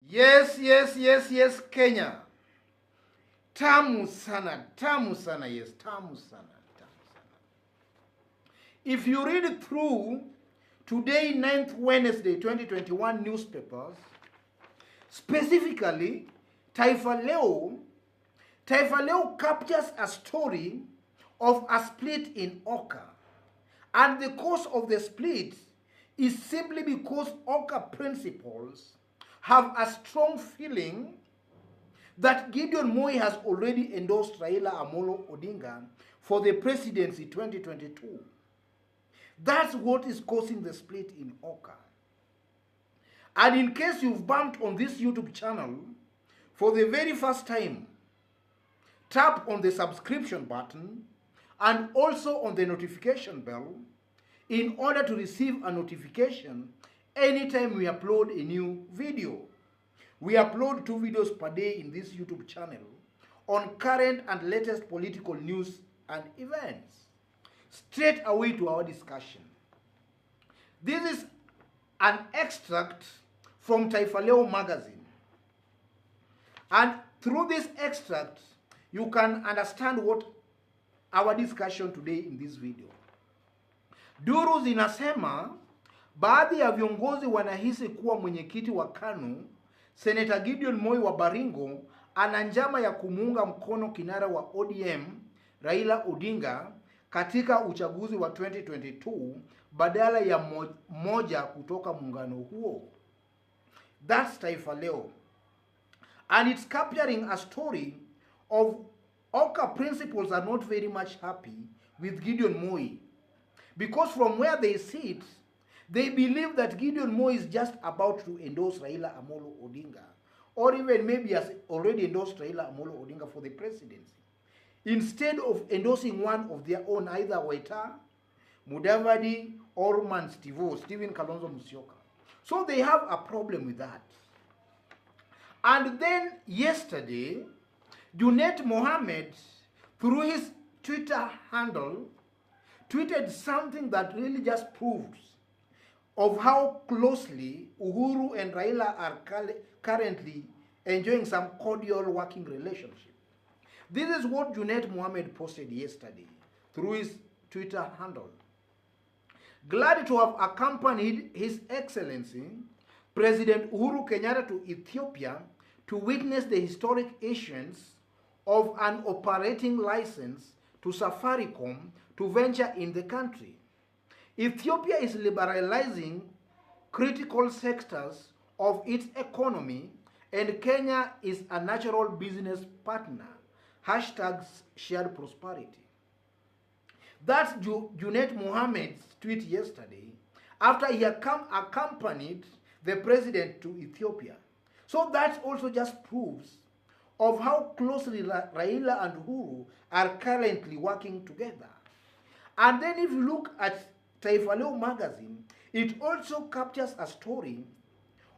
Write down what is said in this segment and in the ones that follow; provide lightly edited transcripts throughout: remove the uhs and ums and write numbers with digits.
Yes, Kenya. Tamu sana, yes, tamu sana. If you read through today, 9th Wednesday, 2021 newspapers, specifically, Taifa Leo captures a story of a split in OKA. And the cause of the split is simply because OKA principals have a strong feeling that Gideon Moi has already endorsed Raila Odinga for the presidency 2022. That's what is causing the split in OKA. And in case you've bumped on this YouTube channel for the very first time, tap on the subscription button and also on the notification bell in order to receive a notification anytime we upload a new video. We upload 2 videos per day in this YouTube channel on current and latest political news and events. Straight away to our discussion. This is an extract from Taifa Leo magazine. And through this extract, you can understand what our discussion today in this video. Duru zinasema baadhi ya viongozi wanahisi kuwa mwenyekiti wa KANU Senator Gideon Moi wa Baringo ana njama ya kumuunga mkono kinara wa ODM Raila Odinga katika uchaguzi wa 2022 badala ya moja kutoka muungano huo. That's Taifa Leo. And it's capturing a story of OKA principals are not very much happy with Gideon Moi. Because from where they sit, they believe that Gideon Moi is just about to endorse Raila Odinga, or even maybe has already endorsed Raila Odinga for the presidency, instead of endorsing one of their own, either Waita, Mudavadi, or Stephen Kalonzo Musyoka. So they have a problem with that. And then yesterday, Junet Mohammed, through his Twitter handle, tweeted something that really just proves of how closely Uhuru and Raila are currently enjoying some cordial working relationship. This is what Junet Mohammed posted yesterday through his Twitter handle. Glad to have accompanied His Excellency President Uhuru Kenyatta to Ethiopia to witness the historic issuance of an operating license to Safaricom to venture in the country. Ethiopia is liberalizing critical sectors of its economy, and Kenya is a natural business partner. Hashtag shared prosperity. That's Junet Mohammed's tweet yesterday after he had accompanied the president to Ethiopia. So that also just proves of how closely Raila and Uhuru are currently working together. And then if you look at Taifa Leo magazine, it also captures a story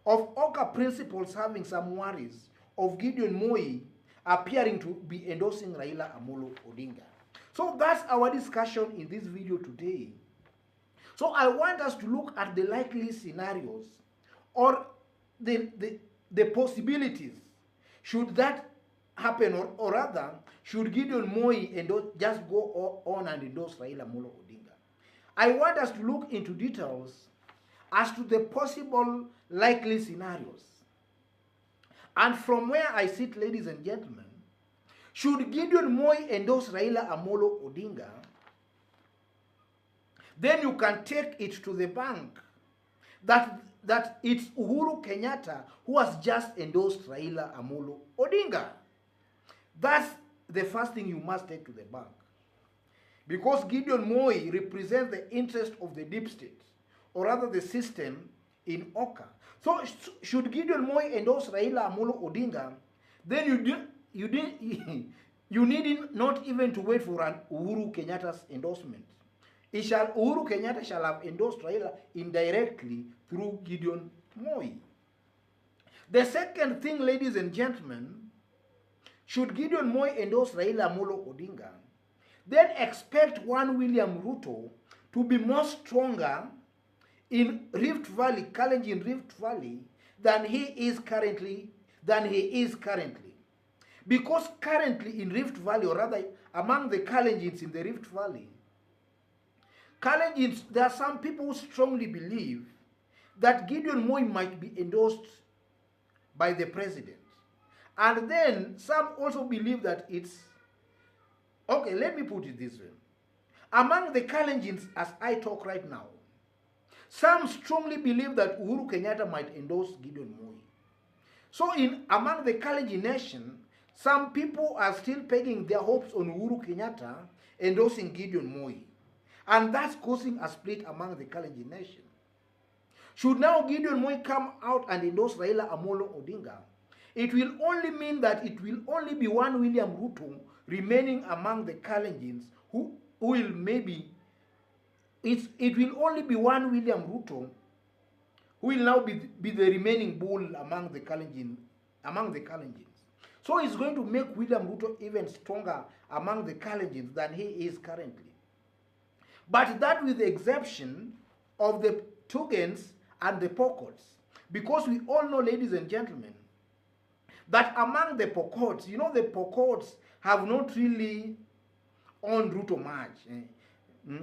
of OKA principals having some worries of Gideon Moi appearing to be endorsing Raila Odinga. So that's our discussion in this video today. So I want us to look at the likely scenarios or the possibilities. Should that happen, or rather, should Gideon Moi just go on and endorse Raila Odinga? I want us to look into details as to the possible likely scenarios. And from where I sit, ladies and gentlemen, should Gideon Moi endorse Raila Odinga, then you can take it to the bank that it's Uhuru Kenyatta who has just endorsed Raila Odinga. That's the first thing you must take to the bank. Because Gideon Moi represents the interest of the deep state, or rather the system in OKA. So should Gideon Moi endorse Raila Odinga, then you need not even to wait for an Uhuru Kenyatta's endorsement. Uhuru Kenyatta shall have endorsed Raila indirectly through Gideon Moi. The second thing, ladies and gentlemen, should Gideon Moi endorse Raila Odinga, then expect one William Ruto to be more stronger in Rift Valley, Kalenjin Rift Valley, than he is currently. Because currently in Rift Valley, or rather among the Kalenjins in the Rift Valley, Kalenjins, there are some people who strongly believe that Gideon Moi might be endorsed by the president. And then some also believe that it's, okay, let me put it this way. Among the Kalenjins, as I talk right now, some strongly believe that Uhuru Kenyatta might endorse Gideon Moi. So among the Kalenjin nation, some people are still pegging their hopes on Uhuru Kenyatta endorsing Gideon Moi. And that's causing a split among the Kalenjin nation. Should now Gideon Moi come out and endorse Raila Odinga, it will only mean that it will only be one William Ruto remaining among the Kalenjins who will maybe, it will only be one William Ruto who will now be the remaining bull among the Kalenjins. So it's going to make William Ruto even stronger among the Kalenjins than he is currently. But that with the exception of the Tugens and the Pokots. Because we all know, ladies and gentlemen, that among the Pokots, you know, the Pokots have not really owned Ruto much.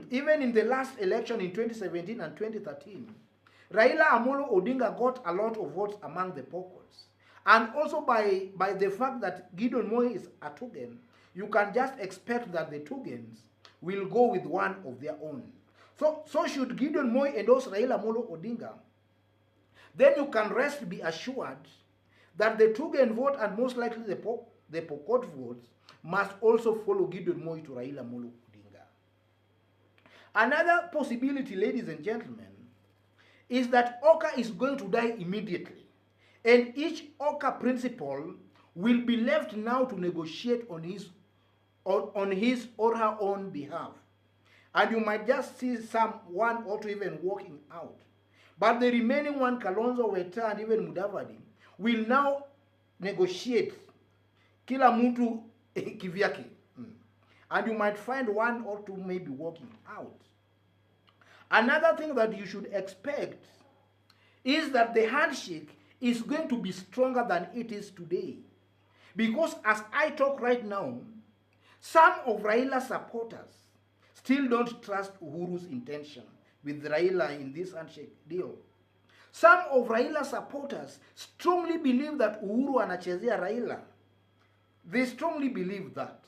Even in the last election in 2017 and 2013, Raila Odinga got a lot of votes among the Pokots. And also by the fact that Gideon Moi is a Tugen, you can just expect that the Tugens will go with one of their own. So should Gideon Moi endorse Raila Odinga, then you can be assured that the Tugen vote and most likely the Pokot votes must also follow Gideon Moi to Raila Odinga. Another possibility, ladies and gentlemen, is that OKA is going to die immediately. And each OKA principal will be left now to negotiate on his or her own behalf. And you might just see one or two even walking out. But the remaining one, Kalonzo, Weta, and even Mudavadi, will now negotiate kila mtu kivyake. And you might find one or two maybe walking out. Another thing that you should expect is that the handshake is going to be stronger than it is today. Because as I talk right now, some of Raila's supporters still don't trust Uhuru's intention with Raila in this handshake deal. Some of Raila's supporters strongly believe that Uhuru anachezea Raila. They strongly believe that.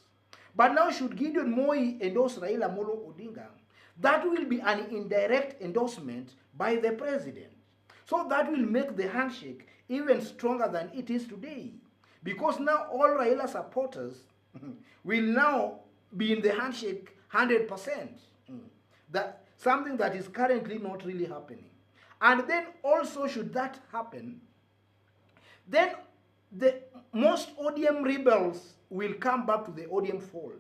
But now should Gideon Moi endorse Raila Odinga, that will be an indirect endorsement by the president. So that will make the handshake even stronger than it is today. Because now all Raila supporters will now be in the handshake 100%. That something that is currently not really happening. And then also should that happen, then most ODM rebels will come back to the ODM fold.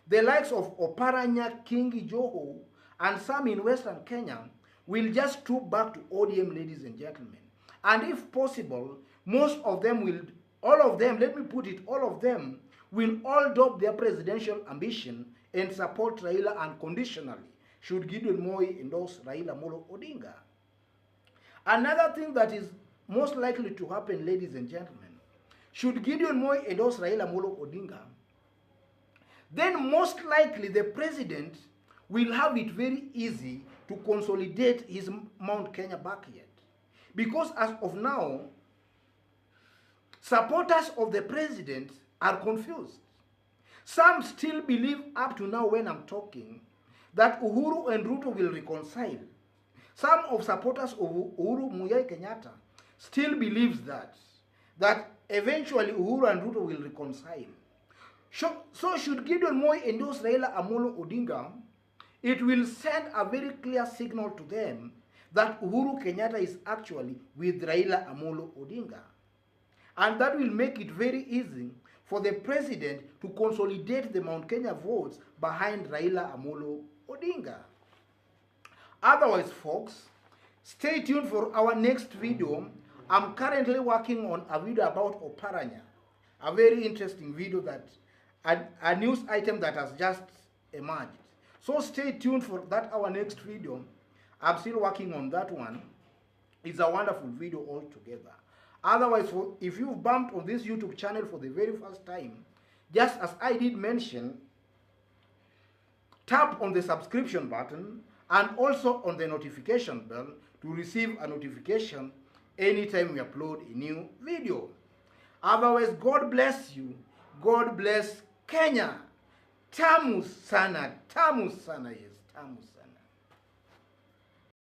The likes of Oparanya, Kingi Joho, and some in Western Kenya will just troop back to ODM, ladies and gentlemen. And if possible, most of them will, all of them will all drop their presidential ambition and support Raila unconditionally, should Gideon Moi endorse Raila Odinga. Another thing that is most likely to happen, ladies and gentlemen, should Gideon Moi endorse Raila Odinga, then most likely the president will have it very easy to consolidate his Mount Kenya backyard. Because as of now, supporters of the president are confused. Some still believe up to now when I'm talking that Uhuru and Ruto will reconcile. Some of supporters of Uhuru Muigai Kenyatta still believes that eventually Uhuru and Ruto will reconcile. So should Gideon Moi endorse Raila Odinga, it will send a very clear signal to them that Uhuru Kenyatta is actually with Raila Odinga. And that will make it very easy for the president to consolidate the Mount Kenya votes behind Raila Odinga. Otherwise, folks, stay tuned for our next video. I'm currently working on a video about Oparanya, a very interesting video, that a news item that has just emerged. So stay tuned for that, our next video. I'm still working on that one. It's a wonderful video altogether. Otherwise, if you've bumped on this YouTube channel for the very first time, just as I did mention, tap on the subscription button and also on the notification bell to receive a notification anytime we upload a new video. Otherwise, God bless you. God bless Kenya. Tamu sana, yes, tamu sana.